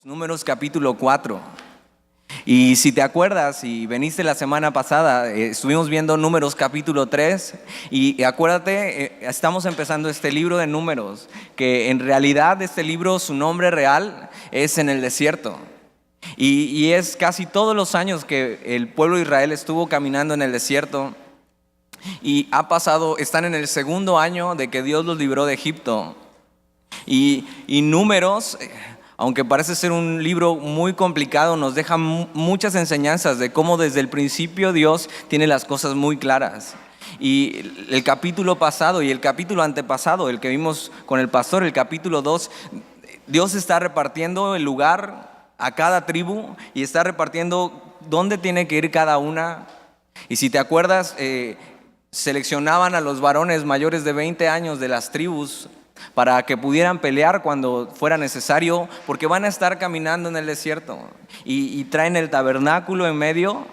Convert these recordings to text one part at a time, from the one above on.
Números capítulo 4. Y si te acuerdas y veniste la semana pasada, estuvimos viendo Números capítulo 3 y acuérdate, estamos empezando este libro de Números, que en realidad este libro, su nombre real es En el Desierto. Y es casi todos los años que el pueblo de Israel estuvo caminando en el desierto y están en el segundo año de que Dios los libró de Egipto. Y Números, aunque parece ser un libro muy complicado, nos deja muchas enseñanzas de cómo desde el principio Dios tiene las cosas muy claras. Y el capítulo pasado y el capítulo antepasado, el que vimos con el pastor, el capítulo 2, Dios está repartiendo el lugar a cada tribu y está repartiendo dónde tiene que ir cada una. Y si te acuerdas, seleccionaban a los varones mayores de 20 años de las tribus para que pudieran pelear cuando fuera necesario, porque van a estar caminando en el desierto y traen el tabernáculo en medio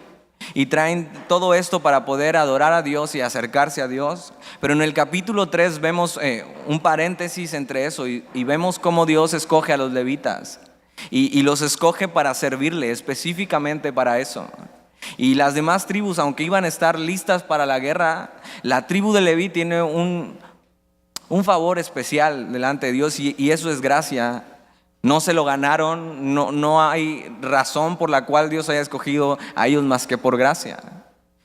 y traen todo esto para poder adorar a Dios y acercarse a Dios. Pero en el capítulo 3 vemos un paréntesis entre eso y vemos cómo Dios escoge a los levitas y los escoge para servirle específicamente para eso. Y las demás tribus, aunque iban a estar listas para la guerra, la tribu de Leví tiene un favor especial delante de Dios y eso es gracia. No se lo ganaron, no hay razón por la cual Dios haya escogido a ellos más que por gracia.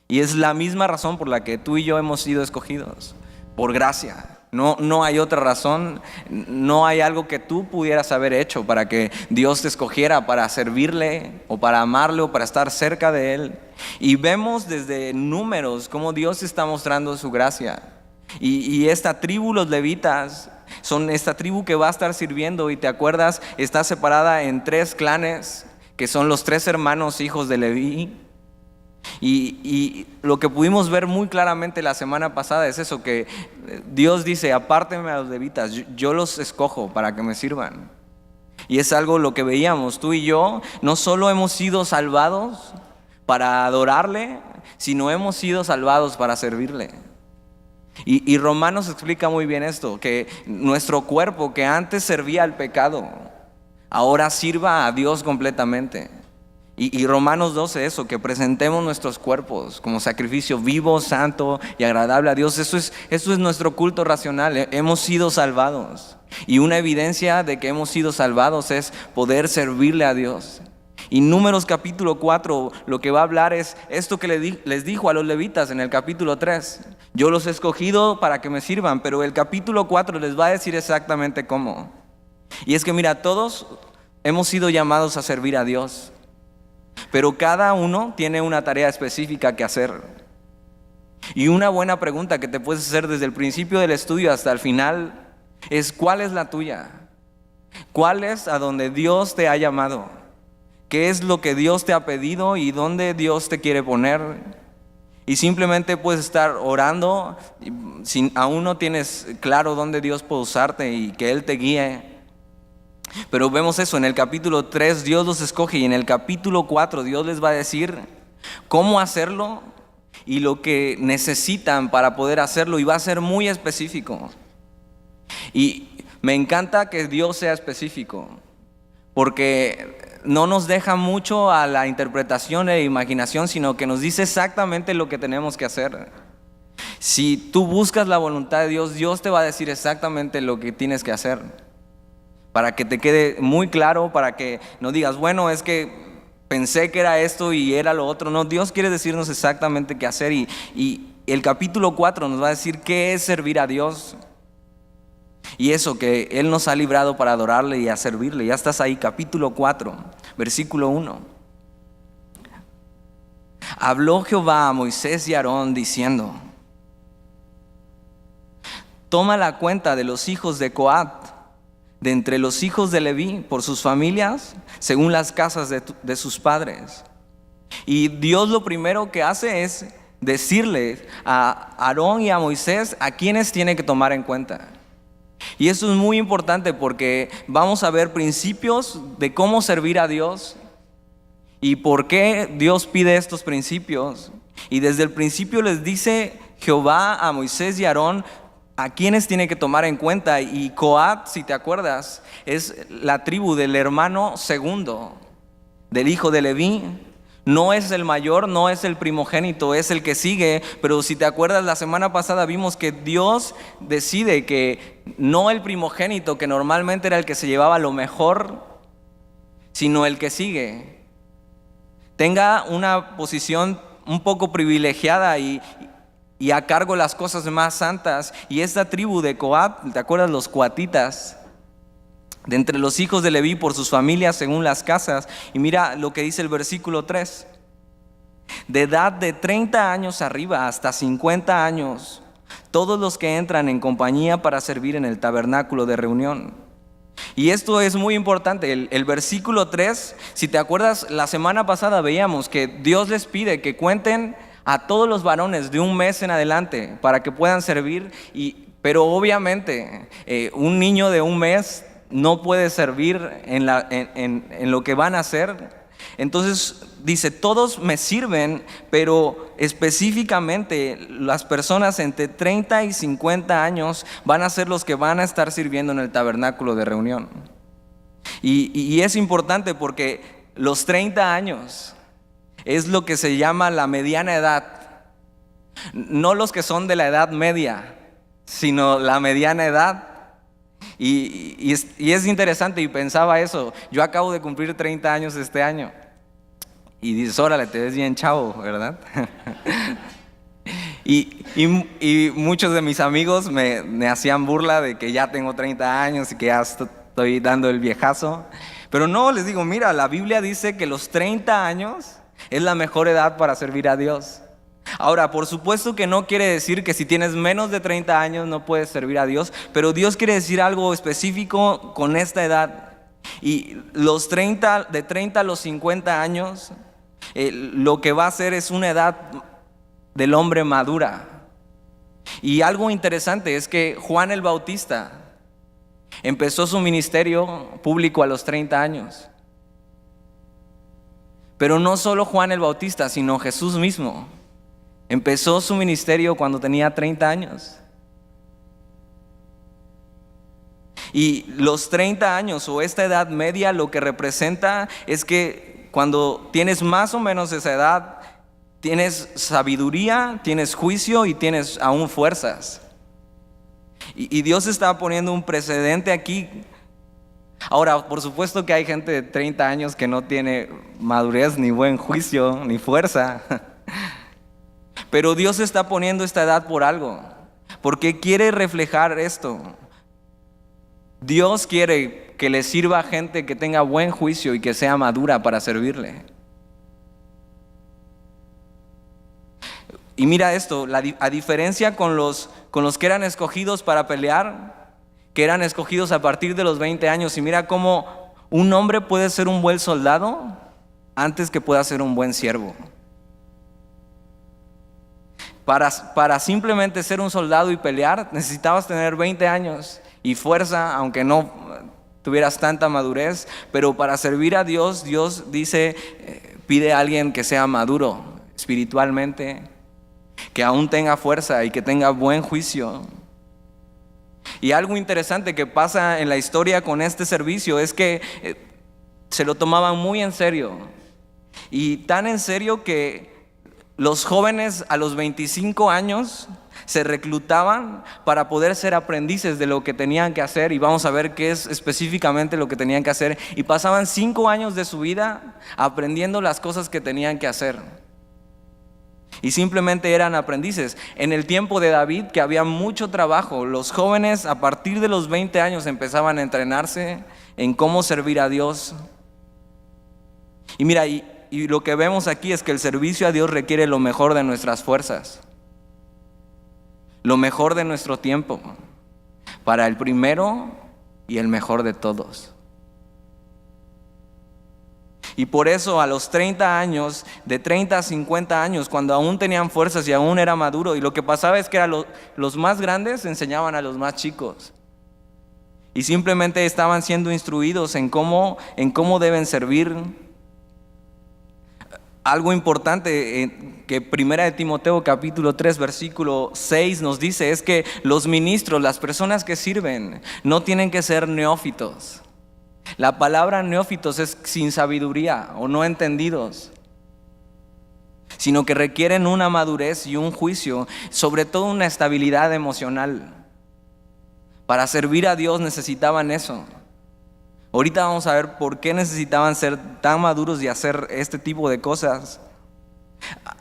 Y es la misma razón por la que tú y yo hemos sido escogidos, por gracia. No hay otra razón, no hay algo que tú pudieras haber hecho para que Dios te escogiera para servirle o para amarle o para estar cerca de Él. Y vemos desde Números cómo Dios está mostrando su gracia. Y esta tribu, los levitas, son esta tribu que va a estar sirviendo, y te acuerdas, está separada en 3 clanes, que son los 3 hermanos hijos de Leví. Y lo que pudimos ver muy claramente la semana pasada es eso, que Dios dice: apártenme a los levitas, yo los escojo para que me sirvan. Y es algo lo que veíamos, tú y yo no solo hemos sido salvados para adorarle, sino hemos sido salvados para servirle. Y Romanos explica muy bien esto, que nuestro cuerpo que antes servía al pecado, ahora sirva a Dios completamente. Y Romanos 12 eso, que presentemos nuestros cuerpos como sacrificio vivo, santo y agradable a Dios. Eso es nuestro culto racional. Hemos sido salvados. Y una evidencia de que hemos sido salvados es poder servirle a Dios. Y Números capítulo 4 lo que va a hablar es esto que les dijo a los levitas en el capítulo 3. Yo los he escogido para que me sirvan, pero el capítulo 4 les va a decir exactamente cómo. Y es que mira, todos hemos sido llamados a servir a Dios, pero cada uno tiene una tarea específica que hacer. Y una buena pregunta que te puedes hacer desde el principio del estudio hasta el final es: ¿cuál es la tuya? ¿Cuál es a donde Dios te ha llamado? ¿Qué es lo que Dios te ha pedido y dónde Dios te quiere poner? Y simplemente puedes estar orando, aún no tienes claro dónde Dios puede usarte y que Él te guíe. Pero vemos eso, en el capítulo 3 Dios los escoge, y en el capítulo 4 Dios les va a decir cómo hacerlo y lo que necesitan para poder hacerlo, y va a ser muy específico. Y me encanta que Dios sea específico, porque no nos deja mucho a la interpretación e imaginación, sino que nos dice exactamente lo que tenemos que hacer. Si tú buscas la voluntad de Dios, Dios te va a decir exactamente lo que tienes que hacer, para que te quede muy claro, para que no digas: bueno, es que pensé que era esto y era lo otro. No, Dios quiere decirnos exactamente qué hacer, y el capítulo 4 nos va a decir qué es servir a Dios. Y eso, que Él nos ha librado para adorarle y a servirle. Ya estás ahí, capítulo 4, versículo 1. Habló Jehová a Moisés y a Aarón diciendo: toma la cuenta de los hijos de Coat, de entre los hijos de Leví, por sus familias, según las casas de sus padres. Y Dios lo primero que hace es decirle a Aarón y a Moisés a quienes tiene que tomar en cuenta. Y eso es muy importante, porque vamos a ver principios de cómo servir a Dios y por qué Dios pide estos principios. Y desde el principio les dice Jehová a Moisés y a Aarón: a quienes tiene que tomar en cuenta. Y Coat, si te acuerdas, es la tribu del hermano segundo, del hijo de Leví. No es el mayor, no es el primogénito, es el que sigue. Pero si te acuerdas, la semana pasada vimos que Dios decide que no el primogénito, que normalmente era el que se llevaba lo mejor, sino el que sigue, tenga una posición un poco privilegiada y a cargo las cosas más santas. Y esta tribu de Coat, ¿te acuerdas? Los coatitas, de entre los hijos de Leví por sus familias según las casas. Y mira lo que dice el versículo 3. De edad de 30 años arriba hasta 50 años, todos los que entran en compañía para servir en el tabernáculo de reunión. Y esto es muy importante. El versículo 3, si te acuerdas, la semana pasada veíamos que Dios les pide que cuenten a todos los varones de un mes en adelante para que puedan servir. Pero obviamente un niño de un mes no puede servir en lo que van a hacer. Entonces dice, todos me sirven, pero específicamente las personas entre 30 y 50 años van a ser los que van a estar sirviendo en el tabernáculo de reunión. Y es importante porque los 30 años es lo que se llama la mediana edad. No los que son de la edad media, sino la mediana edad. Y es interesante, y pensaba eso. Yo acabo de cumplir 30 años este año. Y dices, órale, te ves bien chavo, ¿verdad? y muchos de mis amigos me hacían burla de que ya tengo 30 años y que ya estoy dando el viejazo. Pero no, les digo, mira, la Biblia dice que los 30 años es la mejor edad para servir a Dios. Ahora, por supuesto que no quiere decir que si tienes menos de 30 años no puedes servir a Dios, pero Dios quiere decir algo específico con esta edad. Y de 30 a los 50 años, lo que va a hacer es una edad del hombre madura. Y algo interesante es que Juan el Bautista empezó su ministerio público a los 30 años. Pero no solo Juan el Bautista, sino Jesús mismo empezó su ministerio cuando tenía 30 años. Y los 30 años o esta edad media lo que representa es que cuando tienes más o menos esa edad, tienes sabiduría, tienes juicio y tienes aún fuerzas. Y Dios está poniendo un precedente aquí. Ahora, por supuesto que hay gente de 30 años que no tiene madurez, ni buen juicio, ni fuerza. Pero Dios está poniendo esta edad por algo, porque quiere reflejar esto. Dios quiere que le sirva a gente que tenga buen juicio y que sea madura para servirle. Y mira esto, a diferencia con los que eran escogidos para pelear, que eran escogidos a partir de los 20 años, y mira cómo un hombre puede ser un buen soldado antes que pueda ser un buen siervo. Para simplemente ser un soldado y pelear, necesitabas tener 20 años y fuerza, aunque no tuvieras tanta madurez. Pero para servir a Dios, Dios dice, pide a alguien que sea maduro espiritualmente, que aún tenga fuerza y que tenga buen juicio. Y algo interesante que pasa en la historia con este servicio es que se lo tomaban muy en serio. Y tan en serio que los jóvenes a los 25 años se reclutaban para poder ser aprendices de lo que tenían que hacer, y vamos a ver qué es específicamente lo que tenían que hacer. Y pasaban 5 años de su vida aprendiendo las cosas que tenían que hacer. Y simplemente eran aprendices. En el tiempo de David, que había mucho trabajo, los jóvenes a partir de los 20 años empezaban a entrenarse en cómo servir a Dios. Y mira, y lo que vemos aquí es que el servicio a Dios requiere lo mejor de nuestras fuerzas, lo mejor de nuestro tiempo, para el primero y el mejor de todos. Y por eso a los 30 años, de 30 a 50 años, cuando aún tenían fuerzas y aún era maduro, y lo que pasaba es que los más grandes enseñaban a los más chicos. Y simplemente estaban siendo instruidos en cómo deben servir. Algo importante que Primera de Timoteo capítulo 3 versículo 6 nos dice es que los ministros, las personas que sirven, no tienen que ser neófitos. La palabra neófitos es sin sabiduría o no entendidos, sino que requieren una madurez y un juicio, sobre todo una estabilidad emocional. Para servir a Dios necesitaban eso. Ahorita vamos a ver por qué necesitaban ser tan maduros y hacer este tipo de cosas.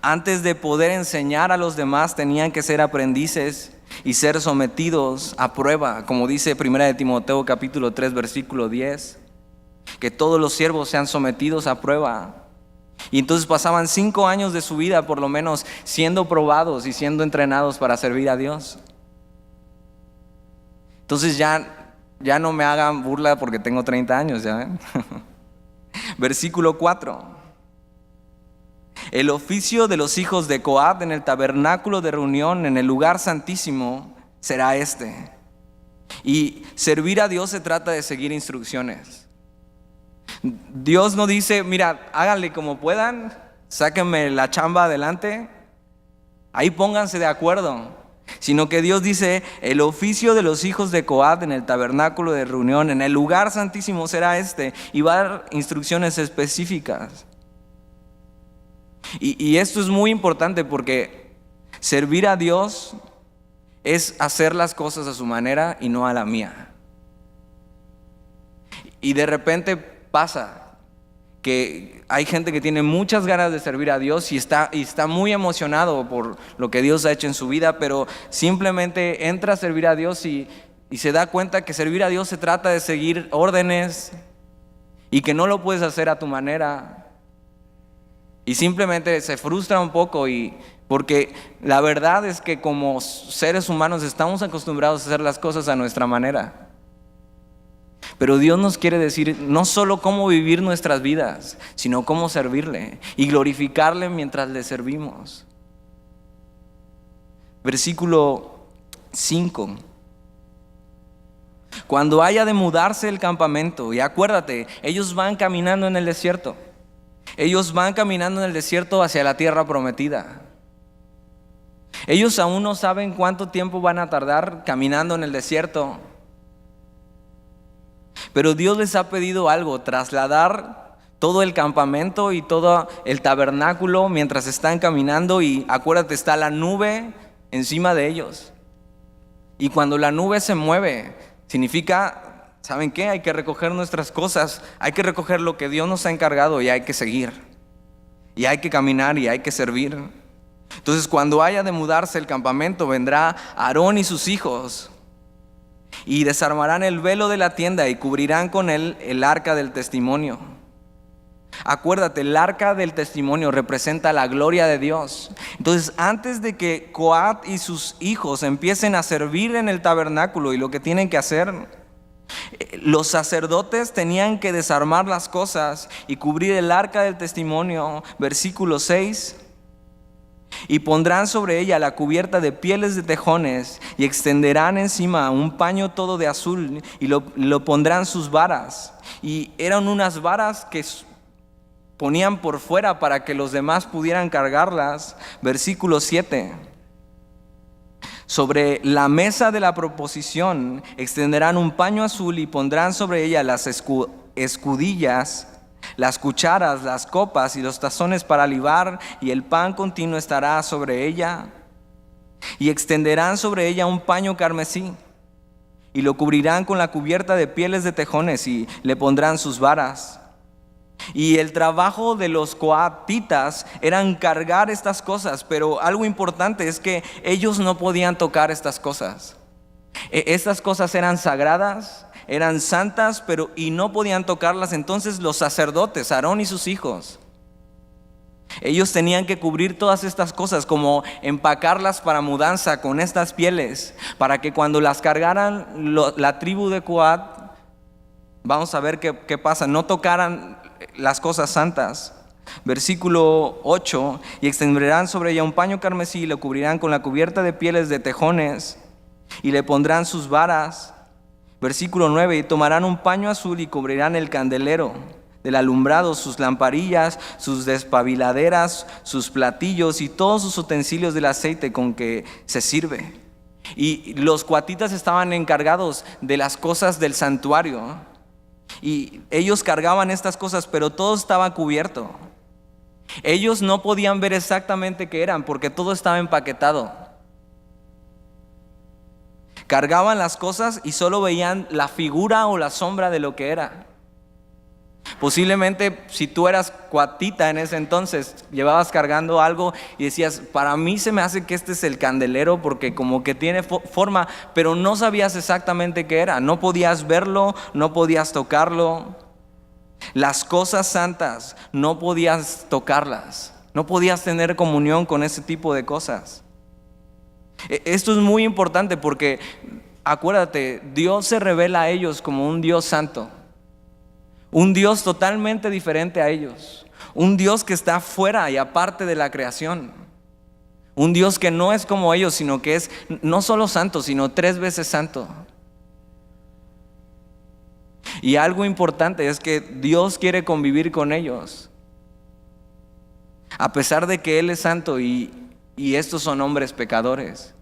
Antes de poder enseñar a los demás, tenían que ser aprendices y ser sometidos a prueba, como dice 1 de Timoteo capítulo 3 versículo 10, que todos los siervos sean sometidos a prueba. Y entonces pasaban 5 años de su vida por lo menos siendo probados y siendo entrenados para servir a Dios. Entonces ya no me hagan burla porque tengo 30 años, ¿ya ven? Versículo 4. El oficio de los hijos de Coat en el tabernáculo de reunión, en el lugar santísimo, será este. Y servir a Dios se trata de seguir instrucciones. Dios no dice, mira, háganle como puedan, sáquenme la chamba adelante, ahí pónganse de acuerdo. Sino que Dios dice, el oficio de los hijos de Coat en el tabernáculo de reunión, en el lugar santísimo será este, y va a dar instrucciones específicas. Y esto es muy importante porque servir a Dios es hacer las cosas a su manera y no a la mía. Y de repente pasa que hay gente que tiene muchas ganas de servir a Dios y está muy emocionado por lo que Dios ha hecho en su vida, pero simplemente entra a servir a Dios y se da cuenta que servir a Dios se trata de seguir órdenes y que no lo puedes hacer a tu manera. Y simplemente se frustra un poco porque la verdad es que como seres humanos estamos acostumbrados a hacer las cosas a nuestra manera. Pero Dios nos quiere decir no solo cómo vivir nuestras vidas, sino cómo servirle y glorificarle mientras le servimos. Versículo 5. Cuando haya de mudarse el campamento, y acuérdate, ellos van caminando en el desierto. Ellos van caminando en el desierto hacia la tierra prometida. Ellos aún no saben cuánto tiempo van a tardar caminando en el desierto. Pero Dios les ha pedido algo, trasladar todo el campamento y todo el tabernáculo mientras están caminando. Y acuérdate, está la nube encima de ellos. Y cuando la nube se mueve, significa, ¿saben qué? Hay que recoger nuestras cosas, hay que recoger lo que Dios nos ha encargado y hay que seguir. Y hay que caminar y hay que servir. Entonces, cuando haya de mudarse el campamento, vendrá Aarón y sus hijos y desarmarán el velo de la tienda y cubrirán con él el arca del testimonio. Acuérdate, el arca del testimonio representa la gloria de Dios. Entonces, antes de que Coat y sus hijos empiecen a servir en el tabernáculo y lo que tienen que hacer, los sacerdotes tenían que desarmar las cosas y cubrir el arca del testimonio. Versículo 6. Y pondrán sobre ella la cubierta de pieles de tejones y extenderán encima un paño todo de azul y lo pondrán sus varas. Y eran unas varas que ponían por fuera para que los demás pudieran cargarlas. Versículo 7. Sobre la mesa de la proposición extenderán un paño azul y pondrán sobre ella las escudillas, las cucharas, las copas y los tazones para libar, y el pan continuo estará sobre ella. Y extenderán sobre ella un paño carmesí y lo cubrirán con la cubierta de pieles de tejones y le pondrán sus varas. Y el trabajo de los coatitas era cargar estas cosas, pero algo importante es que ellos no podían tocar estas cosas. Estas cosas eran sagradas, eran santas, y no podían tocarlas. Entonces los sacerdotes, Aarón y sus hijos, ellos tenían que cubrir todas estas cosas, como empacarlas para mudanza con estas pieles, para que cuando las cargaran la tribu de Coat, vamos a ver qué pasa, no tocaran las cosas santas. Versículo 8. Y extenderán sobre ella un paño carmesí y lo cubrirán con la cubierta de pieles de tejones y le pondrán sus varas. Versículo 9. Y tomarán un paño azul y cubrirán el candelero del alumbrado, sus lamparillas, sus despabiladeras, sus platillos y todos sus utensilios del aceite con que se sirve. Y los coatitas estaban encargados de las cosas del santuario. Y ellos cargaban estas cosas, pero todo estaba cubierto. Ellos no podían ver exactamente qué eran porque todo estaba empaquetado. Cargaban las cosas y solo veían la figura o la sombra de lo que era. Posiblemente si tú eras cuatita en ese entonces, llevabas cargando algo y decías, para mí se me hace que este es el candelero porque como que tiene forma, pero no sabías exactamente qué era. No podías verlo, no podías tocarlo. Las cosas santas no podías tocarlas, no podías tener comunión con ese tipo de cosas. Esto es muy importante porque acuérdate, Dios se revela a ellos como un Dios santo. Un Dios totalmente diferente a ellos. Un Dios que está fuera y aparte de la creación. Un Dios que no es como ellos, sino que es no solo santo, sino 3 veces santo. Y algo importante es que Dios quiere convivir con ellos. A pesar de que Él es santo y estos son hombres pecadores.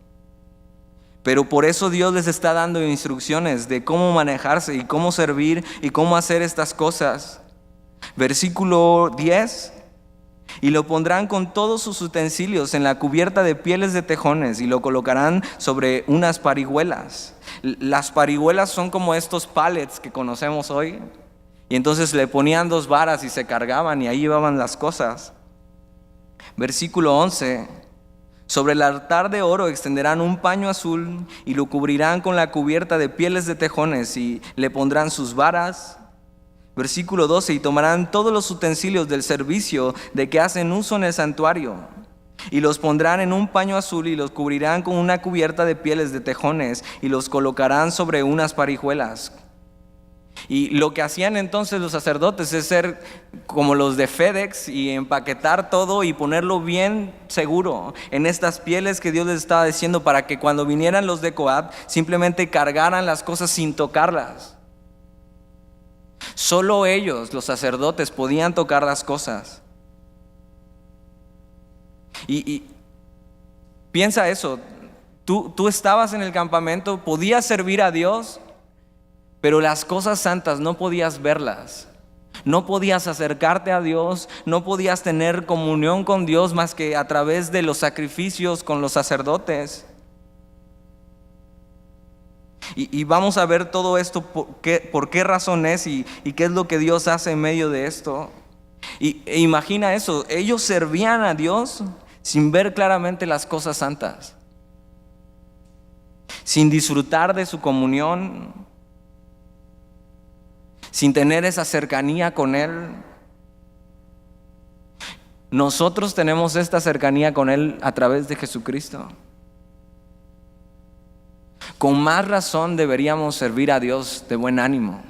Pero por eso Dios les está dando instrucciones de cómo manejarse y cómo servir y cómo hacer estas cosas. Versículo 10. Y lo pondrán con todos sus utensilios en la cubierta de pieles de tejones y lo colocarán sobre unas parihuelas. Las parihuelas son como estos pallets que conocemos hoy. Y entonces le ponían 2 varas y se cargaban y ahí llevaban las cosas. Versículo 11. Sobre el altar de oro extenderán un paño azul y lo cubrirán con la cubierta de pieles de tejones y le pondrán sus varas. Versículo 12. Y tomarán todos los utensilios del servicio de que hacen uso en el santuario y los pondrán en un paño azul y los cubrirán con una cubierta de pieles de tejones y los colocarán sobre unas parihuelas. Y lo que hacían entonces los sacerdotes es ser como los de FedEx y empaquetar todo y ponerlo bien seguro en estas pieles que Dios les estaba diciendo para que cuando vinieran los de Coat simplemente cargaran las cosas sin tocarlas. Solo ellos, los sacerdotes, podían tocar las cosas. Y piensa eso, tú estabas en el campamento, podías servir a Dios, pero las cosas santas no podías verlas. No podías acercarte a Dios, no podías tener comunión con Dios más que a través de los sacrificios con los sacerdotes. Y vamos a ver todo esto, por qué razón es y qué es lo que Dios hace en medio de esto. E imagina eso, ellos servían a Dios sin ver claramente las cosas santas, sin disfrutar de su comunión, sin tener esa cercanía con Él. Nosotros tenemos esta cercanía con Él a través de Jesucristo. Con más razón deberíamos servir a Dios de buen ánimo,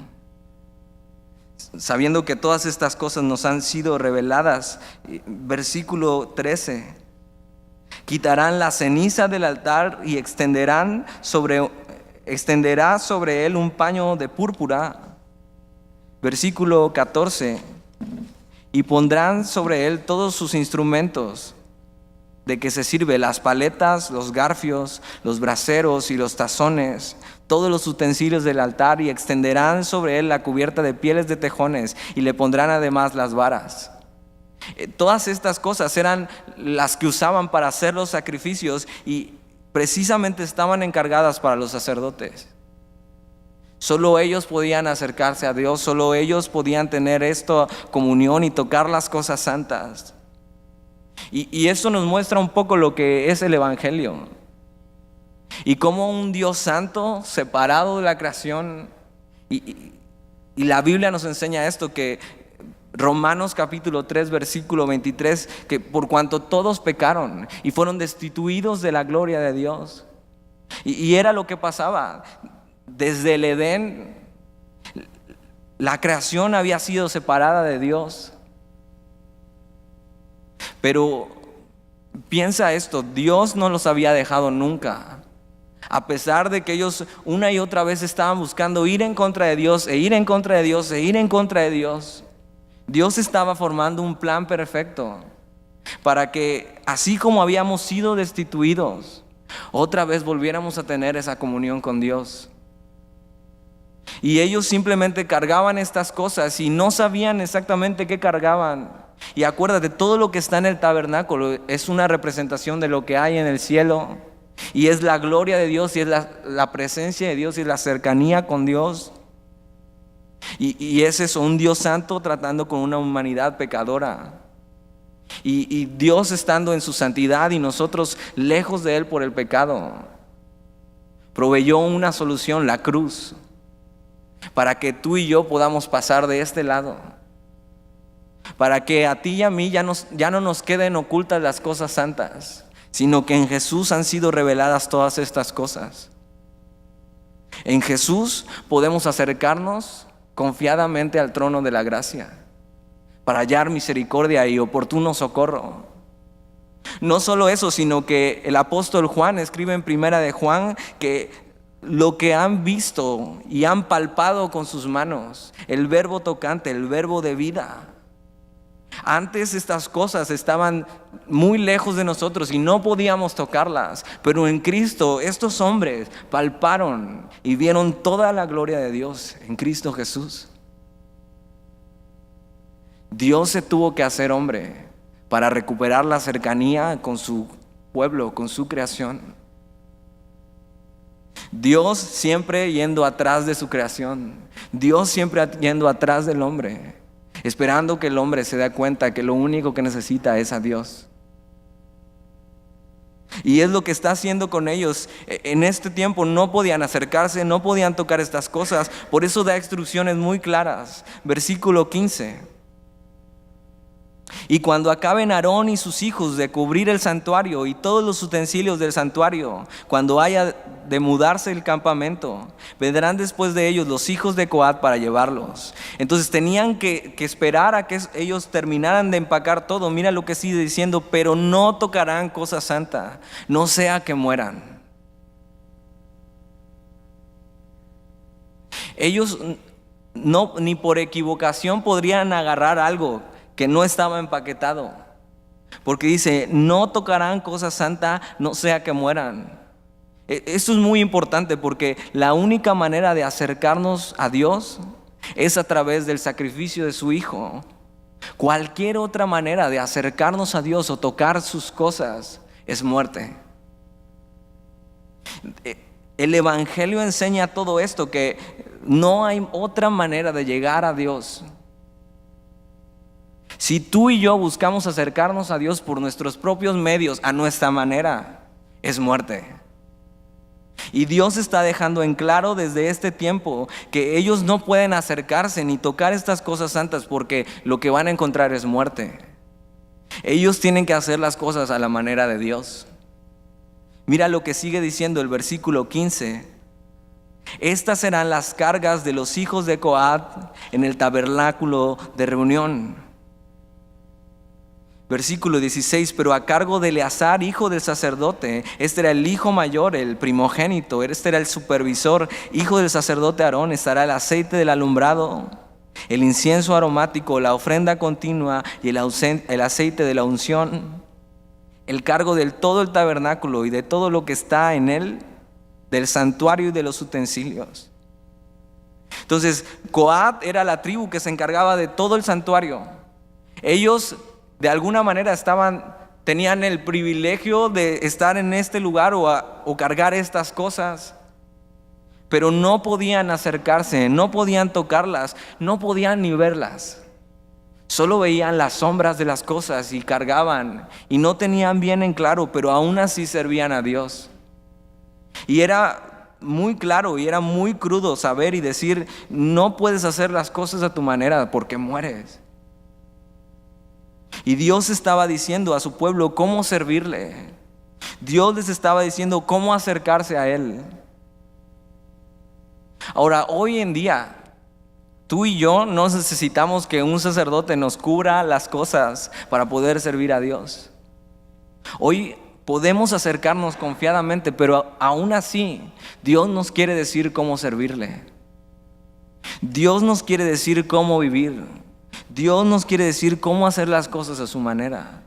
sabiendo que todas estas cosas nos han sido reveladas. Versículo 13. Quitarán la ceniza del altar y extenderá sobre él un paño de púrpura. Versículo 14. Y pondrán sobre él todos sus instrumentos de que se sirve, las paletas, los garfios, los braseros y los tazones, todos los utensilios del altar, y extenderán sobre él la cubierta de pieles de tejones y le pondrán además las varas. Todas estas cosas eran las que usaban para hacer los sacrificios y precisamente estaban encargadas para los sacerdotes. Solo ellos podían acercarse a Dios, solo ellos podían tener esta comunión y tocar las cosas santas. Y esto nos muestra un poco lo que es el Evangelio. Y cómo un Dios santo, separado de la creación, y la Biblia nos enseña esto, que Romanos capítulo 3 versículo 23, que por cuanto todos pecaron y fueron destituidos de la gloria de Dios. Y era lo que pasaba. Desde el Edén, la creación había sido separada de Dios. Pero piensa esto, Dios no los había dejado nunca. A pesar de que ellos una y otra vez estaban buscando ir en contra de Dios, e ir en contra de Dios, e ir en contra de Dios, Dios estaba formando un plan perfecto para que, así como habíamos sido destituidos, otra vez volviéramos a tener esa comunión con Dios. Y ellos simplemente cargaban estas cosas y no sabían exactamente qué cargaban. Y acuérdate, todo lo que está en el tabernáculo es una representación de lo que hay en el cielo. Y es la gloria de Dios, y es la presencia de Dios, y es la cercanía con Dios. Y es eso, un Dios santo tratando con una humanidad pecadora. Y Dios estando en su santidad y nosotros lejos de Él por el pecado, proveyó una solución, la cruz, para que tú y yo podamos pasar de este lado, para que a ti y a mí ya no nos queden ocultas las cosas santas, sino que en Jesús han sido reveladas todas estas cosas. En Jesús podemos acercarnos confiadamente al trono de la gracia para hallar misericordia y oportuno socorro. No solo eso, sino que el apóstol Juan escribe en Primera de Juan que lo que han visto y han palpado con sus manos, el verbo tocante, el verbo de vida. Antes estas cosas estaban muy lejos de nosotros y no podíamos tocarlas, pero en Cristo estos hombres palparon y vieron toda la gloria de Dios en Cristo Jesús. Dios se tuvo que hacer hombre para recuperar la cercanía con su pueblo, con su creación. Dios siempre yendo atrás de su creación, Dios siempre yendo atrás del hombre, esperando que el hombre se dé cuenta que lo único que necesita es a Dios. Y es lo que está haciendo con ellos. En este tiempo no podían acercarse, no podían tocar estas cosas. Por eso da instrucciones muy claras. Versículo 15. Y cuando acaben Aarón y sus hijos de cubrir el santuario y todos los utensilios del santuario, cuando haya de mudarse el campamento, vendrán después de ellos los hijos de Coat para llevarlos. Entonces tenían que esperar a que ellos terminaran de empacar todo. Mira lo que sigue diciendo: pero no tocarán cosa santa, no sea que mueran. Ellos no, ni por equivocación podrían agarrar algo que no estaba empaquetado, porque dice: no tocarán cosa santa, no sea que mueran. Esto es muy importante, porque la única manera de acercarnos a Dios es a través del sacrificio de su Hijo. Cualquier otra manera de acercarnos a Dios o tocar sus cosas es muerte. El Evangelio enseña todo esto, que no hay otra manera de llegar a Dios. Si tú y yo buscamos acercarnos a Dios por nuestros propios medios, a nuestra manera, es muerte. Y Dios está dejando en claro desde este tiempo que ellos no pueden acercarse ni tocar estas cosas santas, porque lo que van a encontrar es muerte. Ellos tienen que hacer las cosas a la manera de Dios. Mira lo que sigue diciendo el versículo 15. Estas serán las cargas de los hijos de Coat en el tabernáculo de reunión. Versículo 16, pero a cargo de Eleazar, hijo del sacerdote, este era el hijo mayor, el primogénito, este era el supervisor, hijo del sacerdote Aarón, estará el aceite del alumbrado, el incienso aromático, la ofrenda continua y el aceite de la unción, el cargo del todo el tabernáculo y de todo lo que está en él, del santuario y de los utensilios. Entonces, Coat era la tribu que se encargaba de todo el santuario. Ellos de alguna manera tenían el privilegio de estar en este lugar o cargar estas cosas, pero no podían acercarse, no podían tocarlas, no podían ni verlas. Solo veían las sombras de las cosas y cargaban, y no tenían bien en claro, pero aún así servían a Dios. Y era muy claro y era muy crudo saber y decir: no puedes hacer las cosas a tu manera porque mueres. Y Dios estaba diciendo a su pueblo cómo servirle. Dios les estaba diciendo cómo acercarse a Él. Ahora, hoy en día, tú y yo no necesitamos que un sacerdote nos cubra las cosas para poder servir a Dios. Hoy podemos acercarnos confiadamente, pero aún así, Dios nos quiere decir cómo servirle. Dios nos quiere decir cómo vivir. Dios nos quiere decir cómo hacer las cosas a su manera.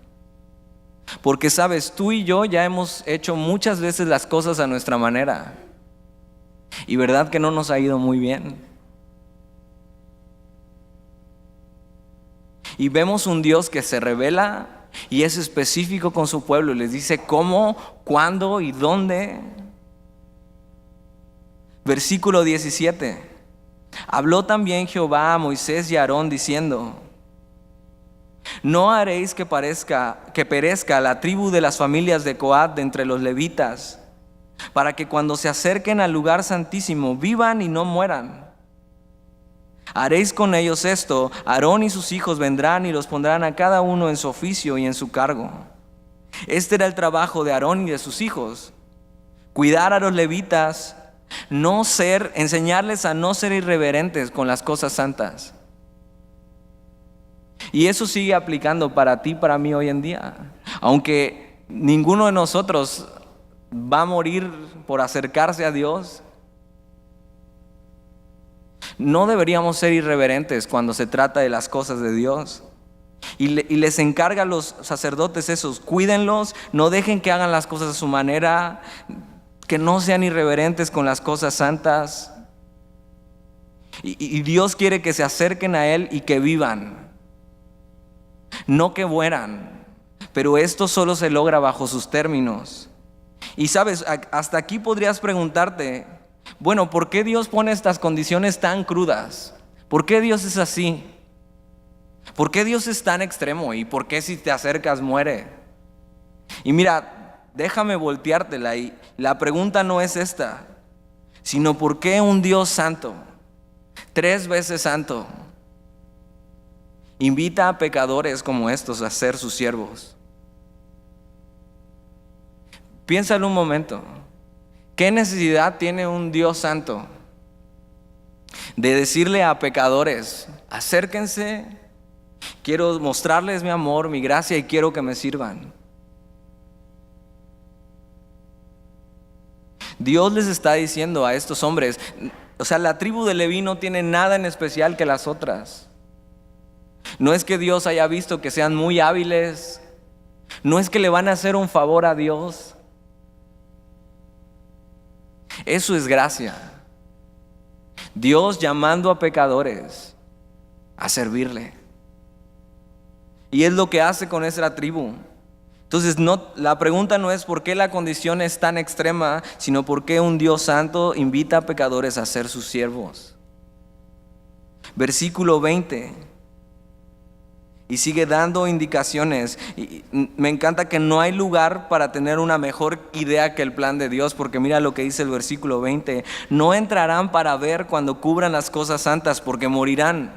Porque sabes, tú y yo ya hemos hecho muchas veces las cosas a nuestra manera. Y verdad que no nos ha ido muy bien. Y vemos un Dios que se revela y es específico con su pueblo. Les dice cómo, cuándo y dónde. Versículo 17. Habló también Jehová a Moisés y a Aarón diciendo: no haréis que perezca la tribu de las familias de Coat de entre los levitas, para que cuando se acerquen al lugar santísimo vivan y no mueran. Haréis con ellos esto: Aarón y sus hijos vendrán y los pondrán a cada uno en su oficio y en su cargo. Este era el trabajo de Aarón y de sus hijos: cuidar a los levitas, enseñarles a no ser irreverentes con las cosas santas. Y eso sigue aplicando para ti, para mí hoy en día. Aunque ninguno de nosotros va a morir por acercarse a Dios, no deberíamos ser irreverentes cuando se trata de las cosas de Dios. Y les encarga a los sacerdotes esos: cuídenlos, no dejen que hagan las cosas a su manera, que no sean irreverentes con las cosas santas. Y Dios quiere que se acerquen a Él y que vivan, no que mueran. Pero esto solo se logra bajo sus términos. Y sabes, hasta aquí podrías preguntarte: bueno, ¿por qué Dios pone estas condiciones tan crudas? ¿Por qué Dios es así? ¿Por qué Dios es tan extremo? ¿Y por qué si te acercas muere? Y mira, déjame volteártela, y la pregunta no es esta, sino ¿por qué un Dios santo, 3 veces santo, invita a pecadores como estos a ser sus siervos? Piénsalo un momento. ¿Qué necesidad tiene un Dios santo de decirle a pecadores: acérquense, quiero mostrarles mi amor, mi gracia y quiero que me sirvan? Dios les está diciendo a estos hombres, o sea, la tribu de Leví no tiene nada en especial que las otras. No es que Dios haya visto que sean muy hábiles, no es que le van a hacer un favor a Dios. Eso es gracia. Dios llamando a pecadores a servirle. Y es lo que hace con esa tribu. Entonces la pregunta no es por qué la condición es tan extrema, sino por qué un Dios santo invita a pecadores a ser sus siervos. Versículo 20. Y sigue dando indicaciones. Y me encanta que no hay lugar para tener una mejor idea que el plan de Dios, porque mira lo que dice el versículo 20. No entrarán para ver cuando cubran las cosas santas, porque morirán.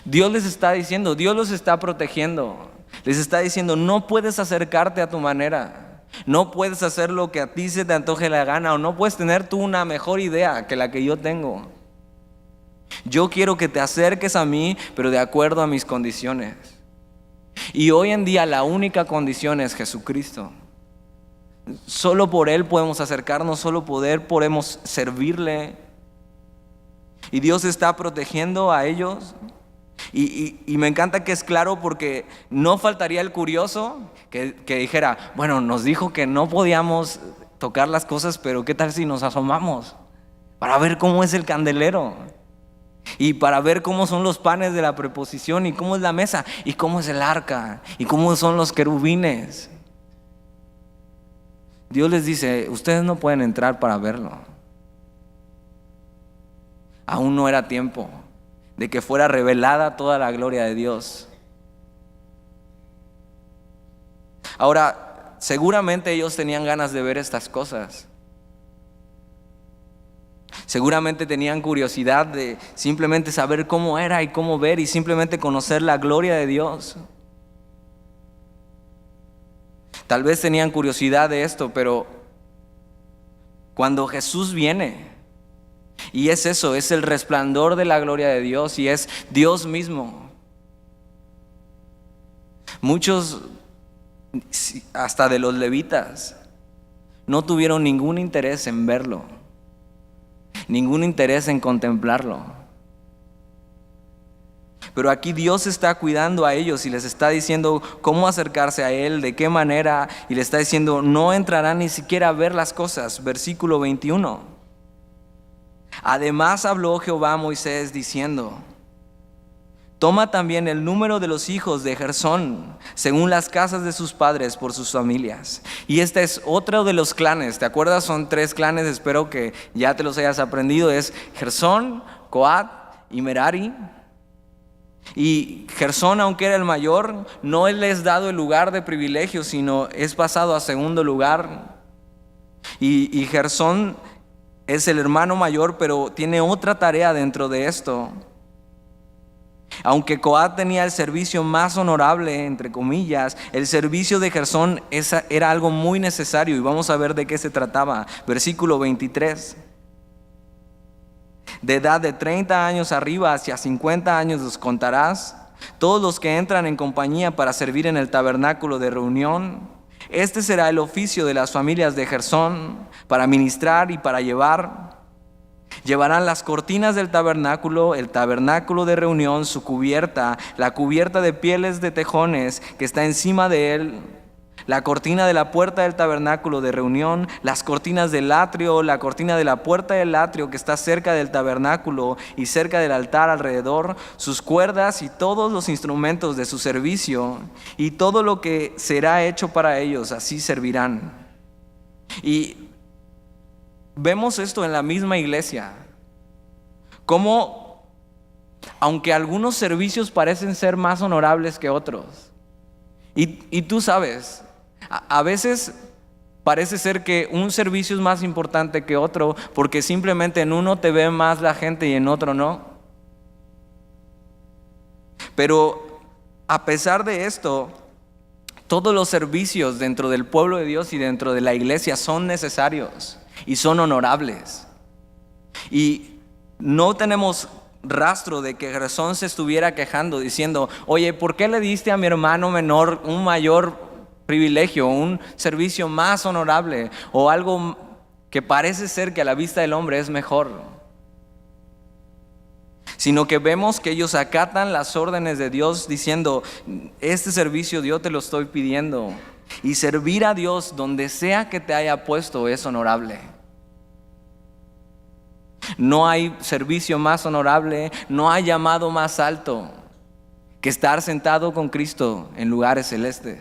Dios les está diciendo, Dios los está protegiendo. Les está diciendo: no puedes acercarte a tu manera, no puedes hacer lo que a ti se te antoje la gana, o no puedes tener tú una mejor idea que la que yo tengo. Yo quiero que te acerques a mí, pero de acuerdo a mis condiciones. Y hoy en día la única condición es Jesucristo. Solo por Él podemos acercarnos, solo por Él podemos servirle. Y Dios está protegiendo a ellos. Y me encanta que es claro, porque no faltaría el curioso que dijera: bueno, nos dijo que no podíamos tocar las cosas, pero ¿qué tal si nos asomamos para ver cómo es el candelero? Y para ver cómo son los panes de la preposición, y cómo es la mesa, y cómo es el arca, y cómo son los querubines. Dios les dice: ustedes no pueden entrar para verlo. Aún no era tiempo de que fuera revelada toda la gloria de Dios. Ahora, seguramente ellos tenían ganas de ver estas cosas. Seguramente tenían curiosidad de simplemente saber cómo era y cómo ver y simplemente conocer la gloria de Dios. Tal vez tenían curiosidad de esto, pero cuando Jesús viene, y es eso, es el resplandor de la gloria de Dios y es Dios mismo. Muchos, hasta de los levitas, no tuvieron ningún interés en verlo, ningún interés en contemplarlo. Pero aquí Dios está cuidando a ellos y les está diciendo cómo acercarse a Él, de qué manera, y les está diciendo, no entrarán ni siquiera a ver las cosas. Versículo 21. Además habló Jehová a Moisés diciendo, toma también el número de los hijos de Gersón, según las casas de sus padres por sus familias. Y este es otro de los clanes, ¿te acuerdas? Son 3 clanes, espero que ya te los hayas aprendido. Es Gersón, Coat y Merari. Y Gersón, aunque era el mayor, no le es dado el lugar de privilegio, sino es pasado a segundo lugar. Y Gersón es el hermano mayor, pero tiene otra tarea dentro de esto. Aunque Coat tenía el servicio más honorable, entre comillas, el servicio de Gersón era algo muy necesario, y vamos a ver de qué se trataba. Versículo 23. De edad de 30 años arriba hacia 50 años los contarás, todos los que entran en compañía para servir en el tabernáculo de reunión. Este será el oficio de las familias de Gersón, para ministrar y para llevar. Llevarán las cortinas del tabernáculo, el tabernáculo de reunión, su cubierta, la cubierta de pieles de tejones que está encima de él, la cortina de la puerta del tabernáculo de reunión, las cortinas del atrio, la cortina de la puerta del atrio que está cerca del tabernáculo y cerca del altar alrededor, sus cuerdas y todos los instrumentos de su servicio, y todo lo que será hecho para ellos, así servirán. Y vemos esto en la misma iglesia, como aunque algunos servicios parecen ser más honorables que otros, y tú sabes, a veces parece ser que un servicio es más importante que otro, porque simplemente en uno te ve más la gente y en otro no. Pero a pesar de esto, todos los servicios dentro del pueblo de Dios y dentro de la iglesia son necesarios y son honorables. Y no tenemos rastro de que Gersón se estuviera quejando diciendo, oye, ¿por qué le diste a mi hermano menor un mayor privilegio, un servicio más honorable, o algo que parece ser que a la vista del hombre es mejor? Sino que vemos que ellos acatan las órdenes de Dios diciendo, este servicio yo te lo estoy pidiendo, y servir a Dios donde sea que te haya puesto es honorable. No hay servicio más honorable, no hay llamado más alto que estar sentado con Cristo en lugares celestes.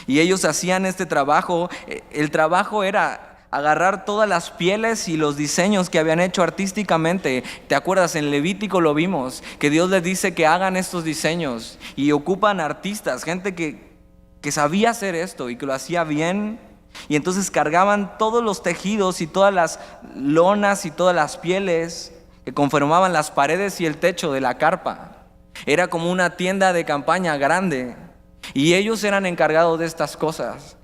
Y ellos hacían este trabajo. El trabajo era agarrar todas las pieles y los diseños que habían hecho artísticamente. ¿Te acuerdas? En Levítico lo vimos, que Dios les dice que hagan estos diseños, y ocupan artistas, gente que sabía hacer esto y que lo hacía bien. Y entonces cargaban todos los tejidos y todas las lonas y todas las pieles que conformaban las paredes y el techo de la carpa. Era como una tienda de campaña grande, y ellos eran encargados de estas cosas.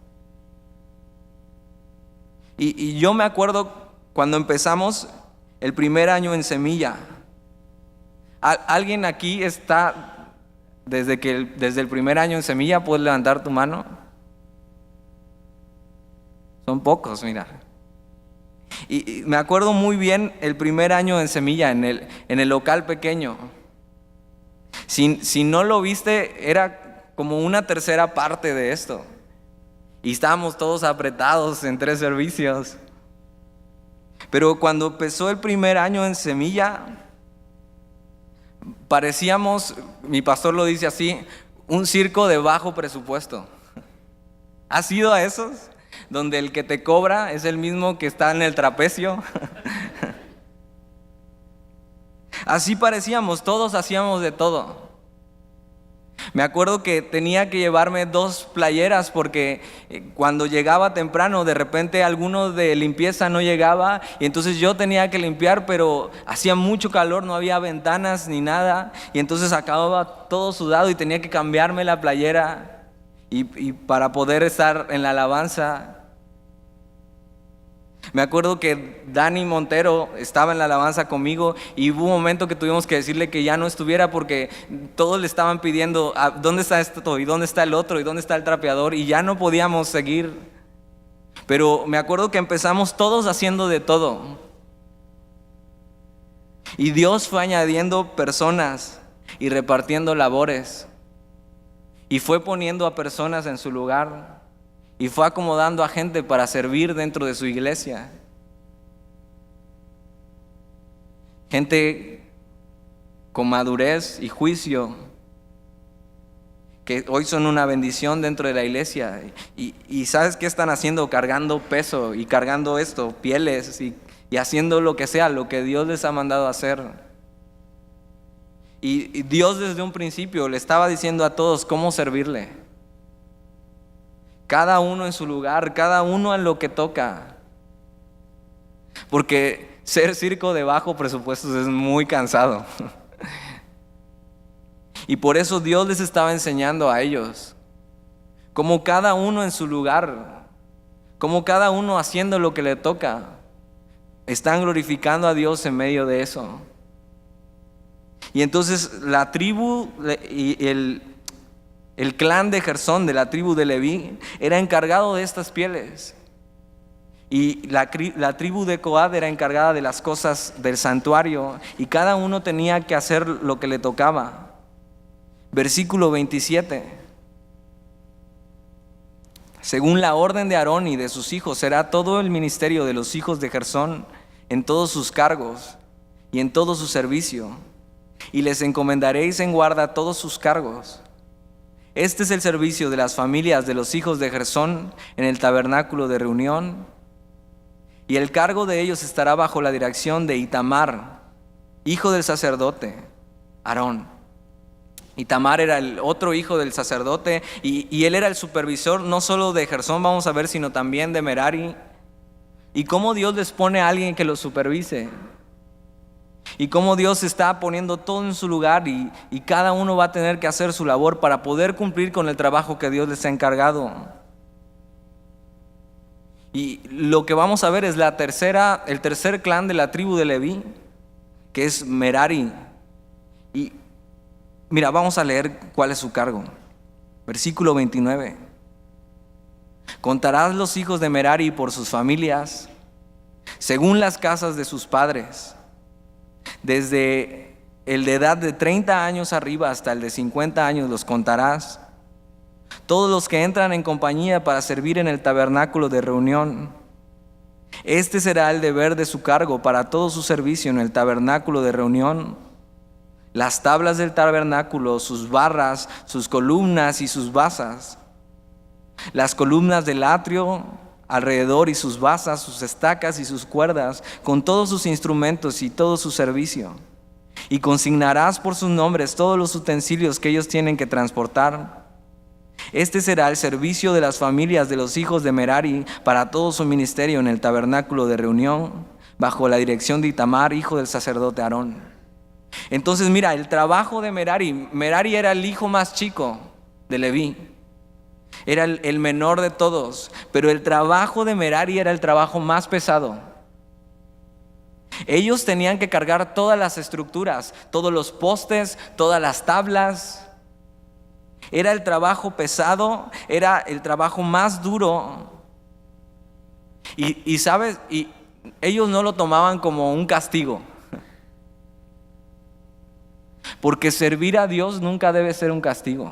Y yo me acuerdo cuando empezamos el primer año en Semilla. ¿Alguien aquí está desde el primer año en Semilla? ¿Puedes levantar tu mano? Son pocos, mira. Y me acuerdo muy bien el primer año en Semilla, en el local pequeño. Si no lo viste, era como una tercera parte de esto. Y estábamos todos apretados en 3 servicios. Pero cuando empezó el primer año en Semilla, parecíamos, mi pastor lo dice así, un circo de bajo presupuesto. ¿Has ido a esos? Donde el que te cobra es el mismo que está en el trapecio. Así parecíamos, todos hacíamos de todo. Me acuerdo que tenía que llevarme 2 playeras porque cuando llegaba temprano, de repente alguno de limpieza no llegaba, y entonces yo tenía que limpiar, pero hacía mucho calor, no había ventanas ni nada, y entonces acababa todo sudado y tenía que cambiarme la playera y para poder estar en la alabanza. Me acuerdo que Dani Montero estaba en la alabanza conmigo, y hubo un momento que tuvimos que decirle que ya no estuviera porque todos le estaban pidiendo ¿dónde está esto? ¿Y dónde está el otro? ¿Y dónde está el trapeador? Y ya no podíamos seguir. Pero me acuerdo que empezamos todos haciendo de todo. Y Dios fue añadiendo personas y repartiendo labores. Y fue poniendo a personas en su lugar. Y fue acomodando a gente para servir dentro de su iglesia. Gente con madurez y juicio, que hoy son una bendición dentro de la iglesia. Y ¿sabes qué están haciendo? Cargando peso y cargando pieles y haciendo lo que sea, lo que Dios les ha mandado a hacer. Y Dios desde un principio le estaba diciendo a todos cómo servirle. Cada uno en su lugar, cada uno en lo que toca. Porque ser circo de bajo presupuesto es muy cansado. Y por eso Dios les estaba enseñando a ellos, como cada uno en su lugar, como cada uno haciendo lo que le toca, están glorificando a Dios en medio de eso. Y entonces la tribu y el clan de Gersón, de la tribu de Leví, era encargado de estas pieles. Y la tribu de Coat era encargada de las cosas del santuario, y cada uno tenía que hacer lo que le tocaba. Versículo 27. Según la orden de Aarón y de sus hijos, será todo el ministerio de los hijos de Gersón en todos sus cargos y en todo su servicio, y les encomendaréis en guarda todos sus cargos. Este es el servicio de las familias de los hijos de Gersón en el tabernáculo de reunión, y el cargo de ellos estará bajo la dirección de Itamar, hijo del sacerdote Aarón. Itamar era el otro hijo del sacerdote, y él era el supervisor no solo de Gersón, vamos a ver, sino también de Merari. Y cómo Dios les pone a alguien que los supervise, y cómo Dios está poniendo todo en su lugar, y cada uno va a tener que hacer su labor para poder cumplir con el trabajo que Dios les ha encargado. Y lo que vamos a ver es el tercer clan de la tribu de Leví, que es Merari. Y mira, vamos a leer cuál es su cargo. Versículo 29. Contarás los hijos de Merari por sus familias, según las casas de sus padres, desde el de edad de 30 años arriba hasta el de 50 años los contarás. Todos los que entran en compañía para servir en el tabernáculo de reunión. Este será el deber de su cargo para todo su servicio en el tabernáculo de reunión. Las tablas del tabernáculo, sus barras, sus columnas y sus basas. Las columnas del atrio alrededor y sus basas, sus estacas y sus cuerdas, con todos sus instrumentos y todo su servicio. Y consignarás por sus nombres todos los utensilios que ellos tienen que transportar. Este será el servicio de las familias de los hijos de Merari para todo su ministerio en el tabernáculo de reunión, bajo la dirección de Itamar, hijo del sacerdote Aarón. Entonces mira, el trabajo de Merari era el hijo más chico de Leví, era el menor de todos, pero el trabajo de Merari era el trabajo más pesado. Ellos tenían que cargar todas las estructuras, todos los postes, todas las tablas. Era el trabajo pesado, era el trabajo más duro. Y sabes, y ellos no lo tomaban como un castigo. Porque servir a Dios nunca debe ser un castigo.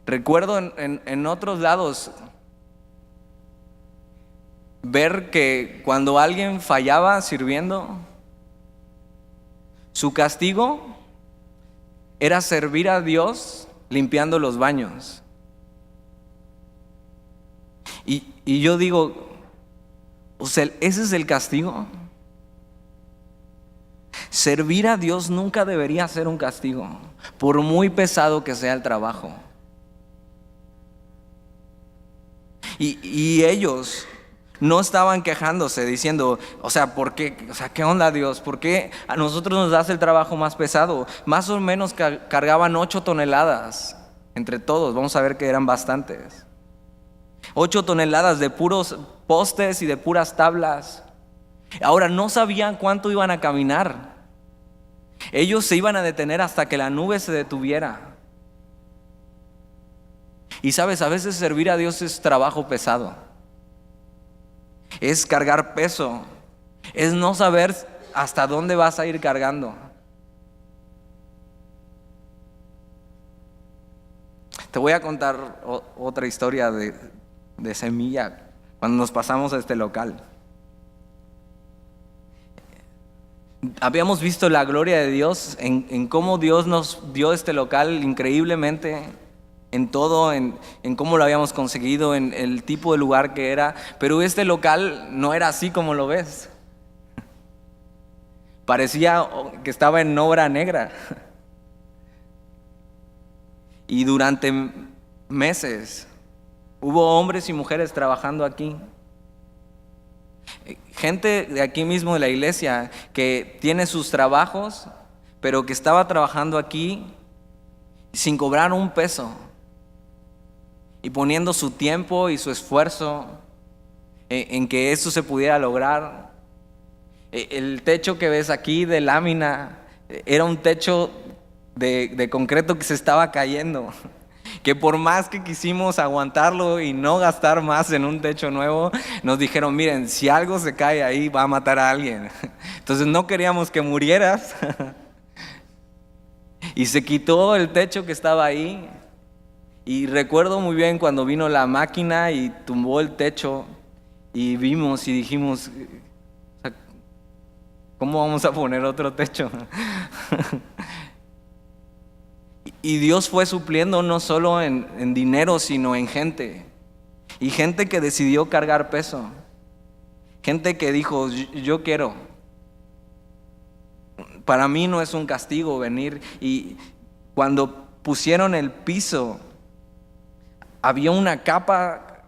Recuerdo en otros lados ver que cuando alguien fallaba sirviendo, su castigo era servir a Dios limpiando los baños. Y yo digo, o sea, ¿ese es el castigo? Servir a Dios nunca debería ser un castigo, por muy pesado que sea el trabajo. Y ellos no estaban quejándose diciendo, o sea, ¿por qué? O sea, ¿qué onda, Dios? ¿Por qué a nosotros nos das el trabajo más pesado? Más o menos cargaban 8 toneladas entre todos. Vamos a ver que eran bastantes. 8 toneladas de puros postes y de puras tablas. Ahora, no sabían cuánto iban a caminar. Ellos se iban a detener hasta que la nube se detuviera. Y sabes, a veces servir a Dios es trabajo pesado. Es cargar peso, es no saber hasta dónde vas a ir cargando. Te voy a contar otra historia de Semilla cuando nos pasamos a este local. Habíamos visto la gloria de Dios en cómo Dios nos dio este local increíblemente, en todo, en cómo lo habíamos conseguido, en el tipo de lugar que era, pero este local no era así como lo ves. Parecía que estaba en obra negra. Y durante meses hubo hombres y mujeres trabajando aquí. Gente de aquí mismo de la iglesia que tiene sus trabajos, pero que estaba trabajando aquí sin cobrar un peso y poniendo su tiempo y su esfuerzo en que esto se pudiera lograr. El techo que ves aquí de lámina era un techo de concreto que se estaba cayendo, que por más que quisimos aguantarlo y no gastar más en un techo nuevo, nos dijeron, miren, si algo se cae ahí va a matar a alguien. Entonces no queríamos que murieras. Y se quitó el techo que estaba ahí. Y recuerdo muy bien cuando vino la máquina y tumbó el techo y vimos y dijimos, ¿cómo vamos a poner otro techo? Y Dios fue supliendo no solo en dinero, sino en gente. Y gente que decidió cargar peso. Gente que dijo, yo quiero. Para mí no es un castigo venir. Y cuando pusieron el piso, había una capa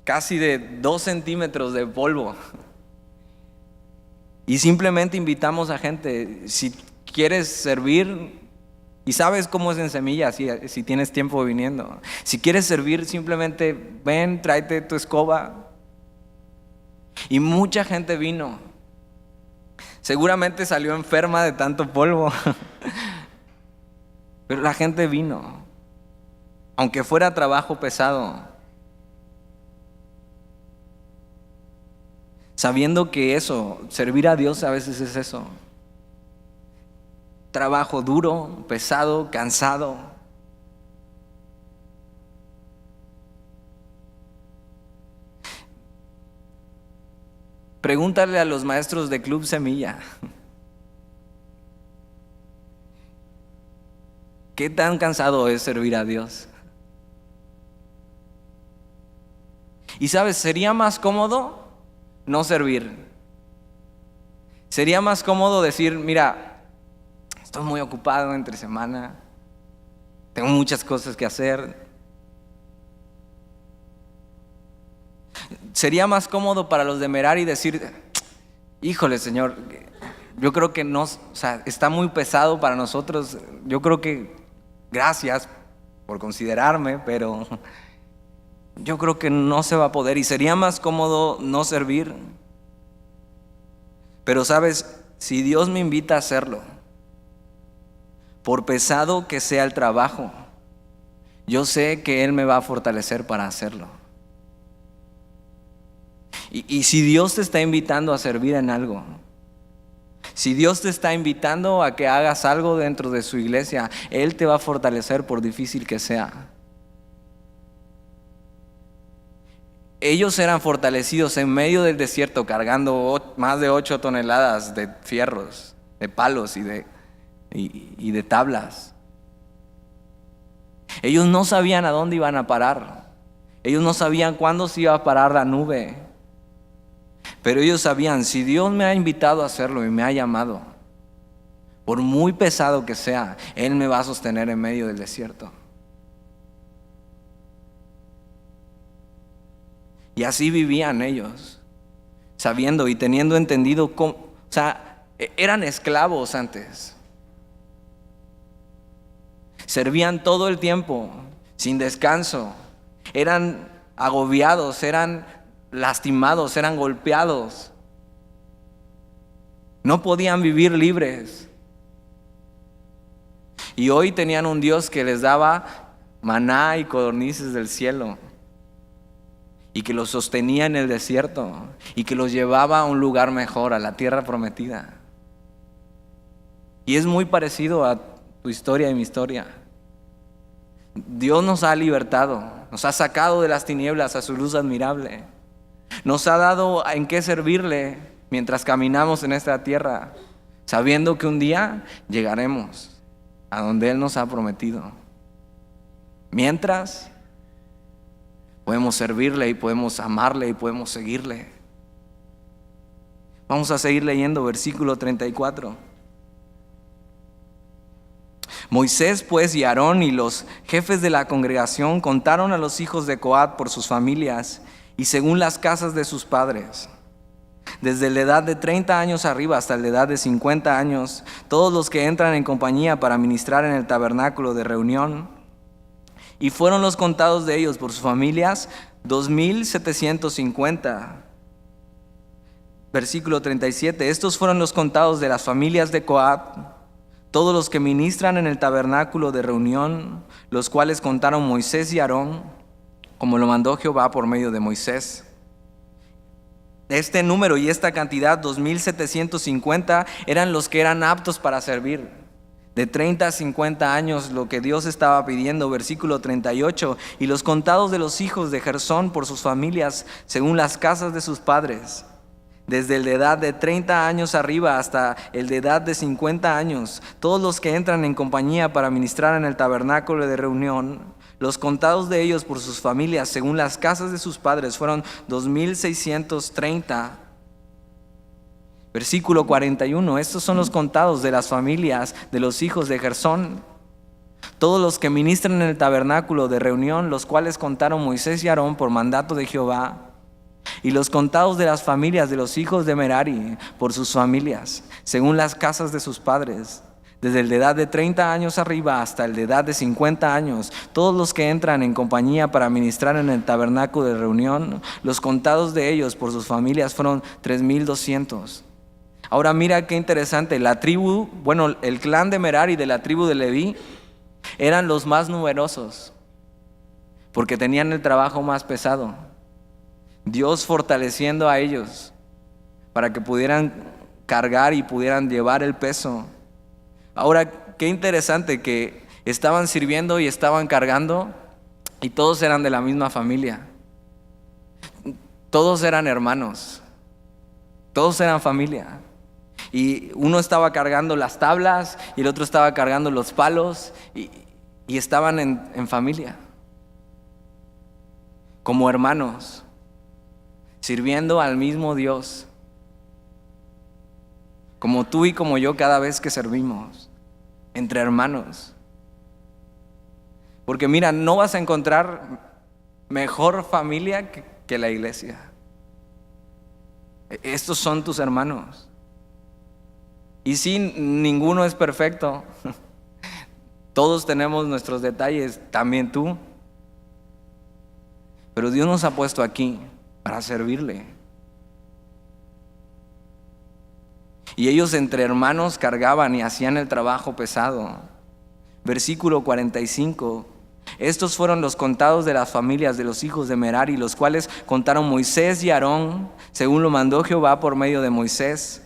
casi de 2 centímetros de polvo. Y simplemente invitamos a gente, si quieres servir, y sabes cómo es en Semilla, si tienes tiempo viniendo. Si quieres servir, simplemente ven, tráete tu escoba. Y mucha gente vino. Seguramente salió enferma de tanto polvo. Pero la gente vino. Aunque fuera trabajo pesado. Sabiendo que eso, servir a Dios a veces es eso. Trabajo duro, pesado, cansado. Pregúntale a los maestros de Club Semilla. ¿Qué tan cansado es servir a Dios? Y sabes, sería más cómodo no servir. Sería más cómodo decir, mira, estoy muy ocupado entre semana, tengo muchas cosas que hacer. Sería más cómodo para los de Merari decir, híjole Señor, yo creo que no, está muy pesado para nosotros, yo creo que gracias por considerarme, pero yo creo que no se va a poder y sería más cómodo no servir. Pero sabes, si Dios me invita a hacerlo, por pesado que sea el trabajo, yo sé que Él me va a fortalecer para hacerlo. Y si Dios te está invitando a servir en algo, si Dios te está invitando a que hagas algo dentro de su iglesia, Él te va a fortalecer por difícil que sea. Ellos eran fortalecidos en medio del desierto cargando más de 8 toneladas de fierros, de palos y de tablas. Ellos no sabían a dónde iban a parar. Ellos no sabían cuándo se iba a parar la nube. Pero ellos sabían, si Dios me ha invitado a hacerlo y me ha llamado, por muy pesado que sea, Él me va a sostener en medio del desierto. Y así vivían ellos, sabiendo y teniendo entendido cómo, eran esclavos antes. Servían todo el tiempo, sin descanso. Eran agobiados, eran lastimados, eran golpeados. No podían vivir libres. Y hoy tenían un Dios que les daba maná y codornices del cielo. y que los sostenía en el desierto y que los llevaba a un lugar mejor, a la tierra prometida. Y es muy parecido a tu historia y mi historia. Dios nos ha libertado, nos ha sacado de las tinieblas a su luz admirable. Nos ha dado en qué servirle mientras caminamos en esta tierra, sabiendo que un día llegaremos a donde Él nos ha prometido. Mientras, podemos servirle y podemos amarle y podemos seguirle. Vamos a seguir leyendo versículo 34. Moisés pues y Aarón y los jefes de la congregación contaron a los hijos de Coat por sus familias y según las casas de sus padres. Desde la edad de 30 años arriba hasta la edad de 50 años, todos los que entran en compañía para ministrar en el tabernáculo de reunión. Y fueron los contados de ellos por sus familias 2,750. Versículo 37. Estos fueron los contados de las familias de Coat, todos los que ministran en el tabernáculo de reunión, los cuales contaron Moisés y Aarón, como lo mandó Jehová por medio de Moisés. Este número y esta cantidad, 2,750, eran los que eran aptos para servir. De 30 a 50 años, lo que Dios estaba pidiendo, versículo 38. Y los contados de los hijos de Gersón por sus familias, según las casas de sus padres. Desde el de edad de 30 años arriba hasta el de edad de 50 años, todos los que entran en compañía para ministrar en el tabernáculo de reunión, los contados de ellos por sus familias, según las casas de sus padres, fueron 2,630. Versículo 41, estos son los contados de las familias de los hijos de Gersón, todos los que ministran en el tabernáculo de reunión, los cuales contaron Moisés y Aarón por mandato de Jehová. Y los contados de las familias de los hijos de Merari por sus familias, según las casas de sus padres, desde el de edad de 30 años arriba hasta el de edad de 50 años, todos los que entran en compañía para ministrar en el tabernáculo de reunión, los contados de ellos por sus familias fueron 3,200. Ahora mira qué interesante, el clan de Merari de la tribu de Leví eran los más numerosos, porque tenían el trabajo más pesado. Dios fortaleciendo a ellos para que pudieran cargar y pudieran llevar el peso. Ahora, qué interesante que estaban sirviendo y estaban cargando y todos eran de la misma familia. Todos eran hermanos. Todos eran familia. Y uno estaba cargando las tablas y el otro estaba cargando los palos y estaban en familia. Como hermanos, sirviendo al mismo Dios, como tú y como yo cada vez que servimos, entre hermanos. Porque mira, no vas a encontrar mejor familia que la iglesia. Estos son tus hermanos. Y sí, ninguno es perfecto. Todos tenemos nuestros detalles, también tú. Pero Dios nos ha puesto aquí para servirle. Y ellos entre hermanos cargaban y hacían el trabajo pesado. Versículo 45. Estos fueron los contados de las familias de los hijos de Merari, los cuales contaron Moisés y Aarón, según lo mandó Jehová por medio de Moisés.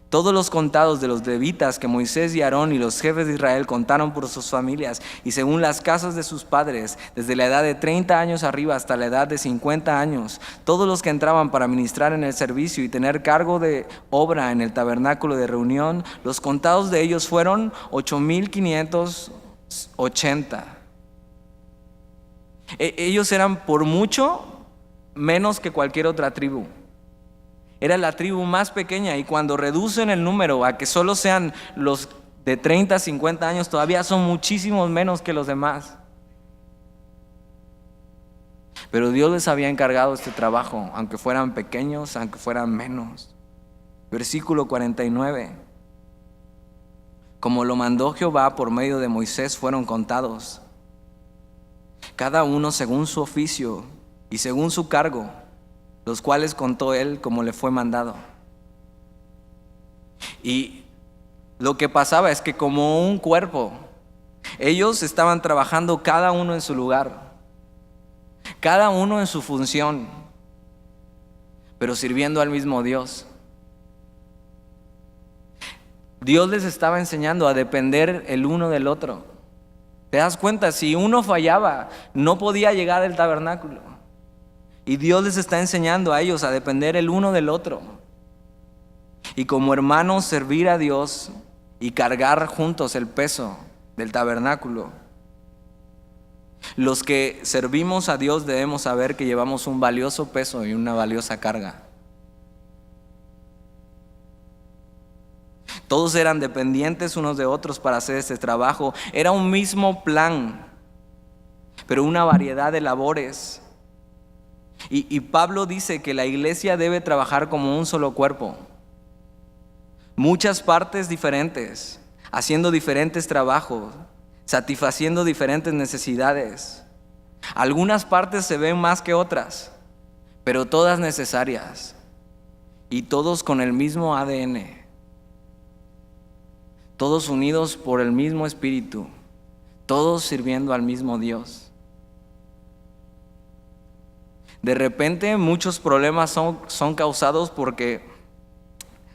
Todos los contados de los levitas que Moisés y Aarón y los jefes de Israel contaron por sus familias y según las casas de sus padres, desde la edad de 30 años arriba hasta la edad de 50 años, todos los que entraban para ministrar en el servicio y tener cargo de obra en el tabernáculo de reunión, los contados de ellos fueron 8,580. Ellos eran por mucho menos que cualquier otra tribu. Era la tribu más pequeña y cuando reducen el número a que solo sean los de 30 a 50 años, todavía son muchísimos menos que los demás. Pero Dios les había encargado este trabajo, aunque fueran pequeños, aunque fueran menos. Versículo 49. Como lo mandó Jehová por medio de Moisés, fueron contados, cada uno según su oficio y según su cargo, los cuales contó él como le fue mandado. Y lo que pasaba es que como un cuerpo, ellos estaban trabajando cada uno en su lugar, cada uno en su función. pero sirviendo al mismo Dios. Dios les estaba enseñando a depender el uno del otro. ¿Te das cuenta? Si uno fallaba, no podía llegar al tabernáculo. Y Dios les está enseñando a ellos a depender el uno del otro. Y como hermanos servir a Dios y cargar juntos el peso del tabernáculo. Los que servimos a Dios debemos saber que llevamos un valioso peso y una valiosa carga. Todos eran dependientes unos de otros para hacer este trabajo. Era un mismo plan, pero una variedad de labores. Y Pablo dice que la iglesia debe trabajar como un solo cuerpo. Muchas partes diferentes, haciendo diferentes trabajos, satisfaciendo diferentes necesidades. Algunas partes se ven más que otras, pero todas necesarias. Y todos con el mismo ADN. Todos unidos por el mismo Espíritu, todos sirviendo al mismo Dios. De repente muchos problemas son causados porque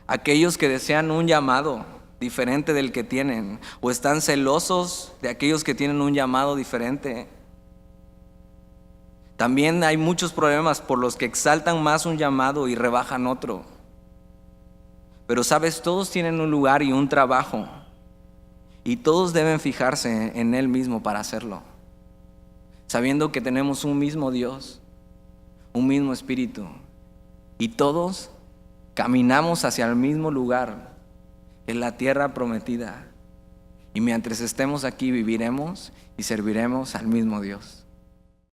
aquellos que desean un llamado diferente del que tienen, o están celosos de aquellos que tienen un llamado diferente. También hay muchos problemas por los que exaltan más un llamado y rebajan otro. Pero sabes, todos tienen un lugar y un trabajo, y todos deben fijarse en Él mismo para hacerlo, sabiendo que tenemos un mismo Dios, un mismo Espíritu, y todos caminamos hacia el mismo lugar, en la tierra prometida. Y mientras estemos aquí viviremos y serviremos al mismo Dios.